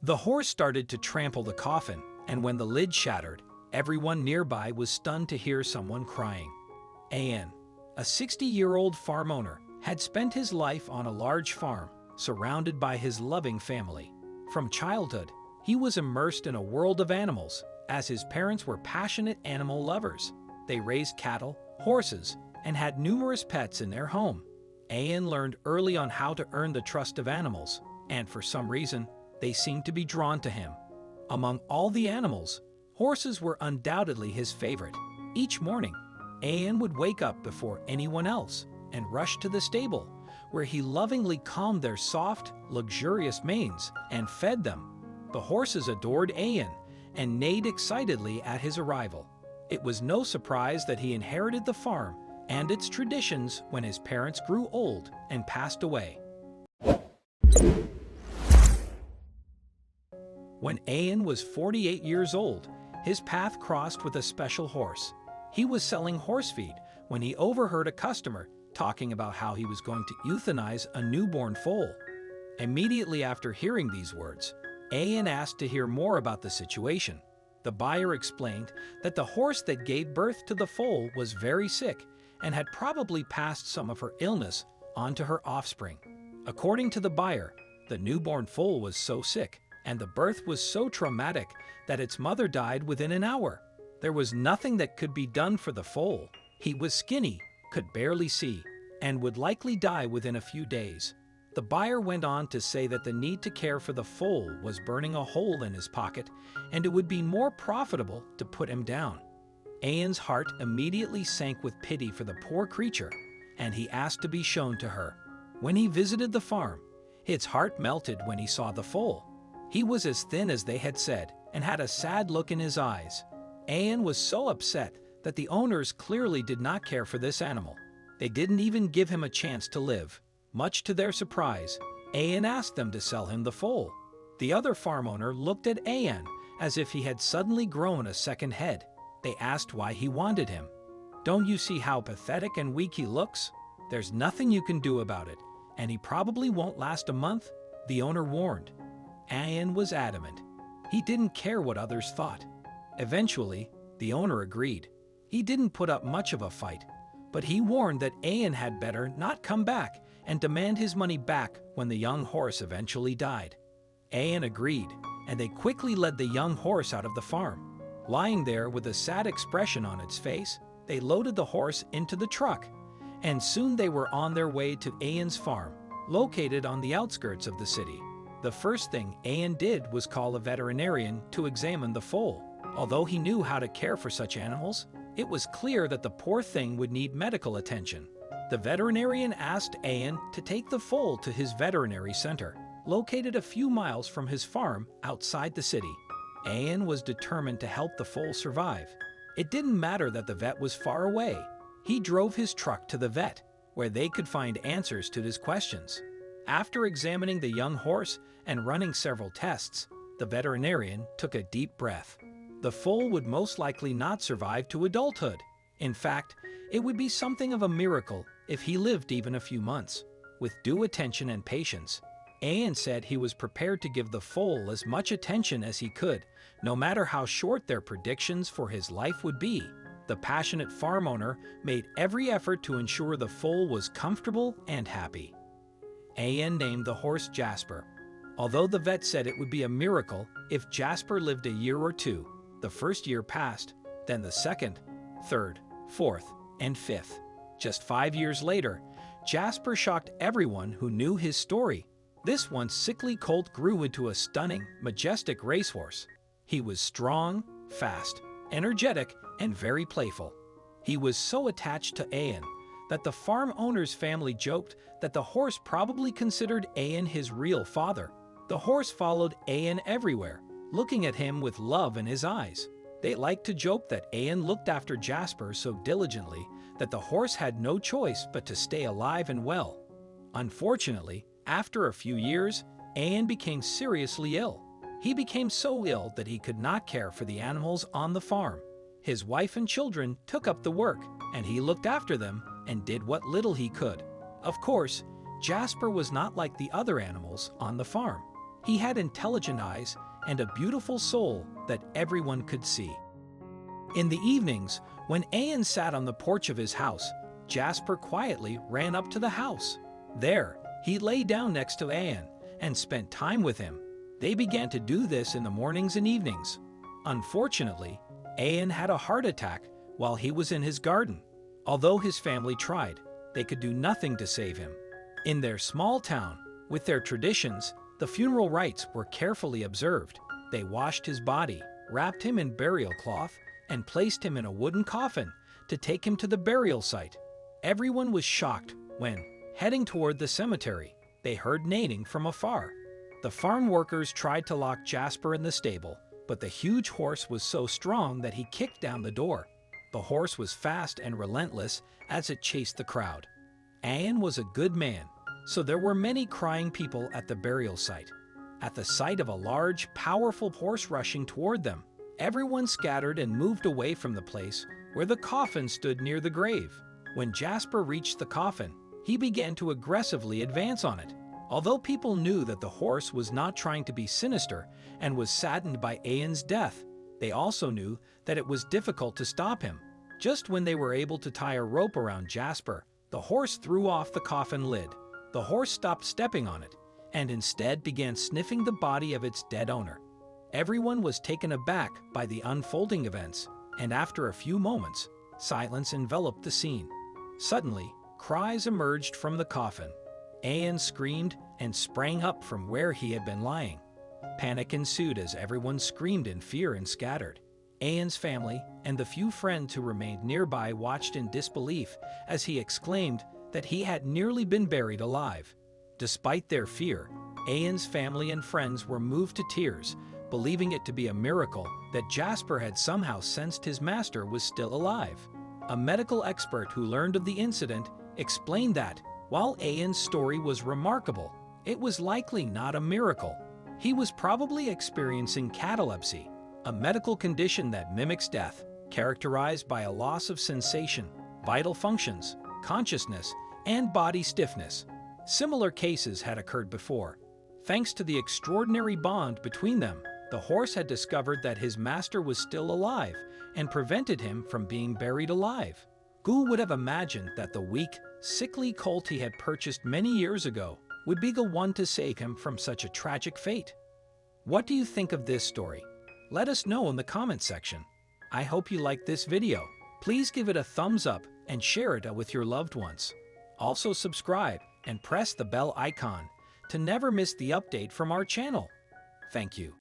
The horse started to trample the coffin, and when the lid shattered, everyone nearby was stunned to hear someone crying. An, a 60-year-old farm owner, had spent his life on a large farm, surrounded by his loving family. From childhood, he was immersed in a world of animals, as his parents were passionate animal lovers. They raised cattle, horses, and had numerous pets in their home. An learned early on how to earn the trust of animals, and for some reason, they seemed to be drawn to him. Among all the animals, horses were undoubtedly his favorite. Each morning, An would wake up before anyone else and rush to the stable, where he lovingly calmed their soft, luxurious manes and fed them. The horses adored An and neighed excitedly at his arrival. It was no surprise that he inherited the farm and its traditions when his parents grew old and passed away. When An was 48 years old, his path crossed with a special horse. He was selling horse feed when he overheard a customer talking about how he was going to euthanize a newborn foal. Immediately after hearing these words, An asked to hear more about the situation. The buyer explained that the horse that gave birth to the foal was very sick and had probably passed some of her illness on to her offspring. According to the buyer, the newborn foal was so sick and the birth was so traumatic that its mother died within an hour. There was nothing that could be done for the foal. He was skinny, could barely see, and would likely die within a few days. The buyer went on to say that the need to care for the foal was burning a hole in his pocket, and it would be more profitable to put him down. An's heart immediately sank with pity for the poor creature, and he asked to be shown to her. When he visited the farm, his heart melted when he saw the foal. He was as thin as they had said, and had a sad look in his eyes. An was so upset that the owners clearly did not care for this animal. They didn't even give him a chance to live. Much to their surprise, An asked them to sell him the foal. The other farm owner looked at An as if he had suddenly grown a second head. They asked why he wanted him. "Don't you see how pathetic and weak he looks? There's nothing you can do about it, and he probably won't last a month," the owner warned. An was adamant. He didn't care what others thought. Eventually, the owner agreed. He didn't put up much of a fight, but he warned that An had better not come back and demand his money back when the young horse eventually died. An agreed, and they quickly led the young horse out of the farm. Lying there with a sad expression on its face, they loaded the horse into the truck, and soon they were on their way to An's farm, located on the outskirts of the city. The first thing An did was call a veterinarian to examine the foal. Although he knew how to care for such animals, it was clear that the poor thing would need medical attention. The veterinarian asked An to take the foal to his veterinary center, located a few miles from his farm outside the city. An was determined to help the foal survive. It didn't matter that the vet was far away. He drove his truck to the vet, where they could find answers to his questions. After examining the young horse and running several tests, the veterinarian took a deep breath. The foal would most likely not survive to adulthood. In fact, it would be something of a miracle if he lived even a few months. With due attention and patience, An said he was prepared to give the foal as much attention as he could, no matter how short their predictions for his life would be. The passionate farm owner made every effort to ensure the foal was comfortable and happy. An named the horse Jasper. Although the vet said it would be a miracle if Jasper lived a year or two, the first year passed, then the second, third, fourth, and fifth. Just 5 years later, Jasper shocked everyone who knew his story. This once sickly colt grew into a stunning, majestic racehorse. He was strong, fast, energetic, and very playful. He was so attached to An that the farm owner's family joked that the horse probably considered An his real father. The horse followed An everywhere, looking at him with love in his eyes. They liked to joke that An looked after Jasper so diligently that the horse had no choice but to stay alive and well. Unfortunately, after a few years, An became seriously ill. He became so ill that he could not care for the animals on the farm. His wife and children took up the work, and he looked after them and did what little he could. Of course, Jasper was not like the other animals on the farm. He had intelligent eyes and a beautiful soul that everyone could see. In the evenings, when Ian sat on the porch of his house, Jasper quietly ran up to the house. There, he lay down next to Ian and spent time with him. They began to do this in the mornings and evenings. Unfortunately, Ian had a heart attack while he was in his garden. Although his family tried, they could do nothing to save him. In their small town, with their traditions, the funeral rites were carefully observed. They washed his body, wrapped him in burial cloth, and placed him in a wooden coffin to take him to the burial site. Everyone was shocked when, heading toward the cemetery, they heard neighing from afar. The farm workers tried to lock Jasper in the stable, but the huge horse was so strong that he kicked down the door. The horse was fast and relentless as it chased the crowd. Ian was a good man, so there were many crying people at the burial site. At the sight of a large, powerful horse rushing toward them, everyone scattered and moved away from the place where the coffin stood near the grave. When Jasper reached the coffin, he began to aggressively advance on it. Although people knew that the horse was not trying to be sinister and was saddened by Ian's death, they also knew that it was difficult to stop him. Just when they were able to tie a rope around Jasper, the horse threw off the coffin lid. The horse stopped stepping on it and instead began sniffing the body of its dead owner. Everyone was taken aback by the unfolding events, and after a few moments, silence enveloped the scene. Suddenly, cries emerged from the coffin. Ian screamed and sprang up from where he had been lying. Panic ensued as everyone screamed in fear and scattered. Ian's family and the few friends who remained nearby watched in disbelief as he exclaimed that he had nearly been buried alive. Despite their fear, Ian's family and friends were moved to tears, believing it to be a miracle that Jasper had somehow sensed his master was still alive. A medical expert who learned of the incident explained that, while Ian's story was remarkable, it was likely not a miracle. He was probably experiencing catalepsy, a medical condition that mimics death, characterized by a loss of sensation, vital functions, consciousness, and body stiffness. Similar cases had occurred before. Thanks to the extraordinary bond between them, the horse had discovered that his master was still alive and prevented him from being buried alive. Who would have imagined that the weak, sickly colt he had purchased many years ago would be the one to save him from such a tragic fate? What do you think of this story? Let us know in the comment section. I hope you liked this video. Please give it a thumbs up and share it with your loved ones. Also subscribe and press the bell icon to never miss the update from our channel. Thank you.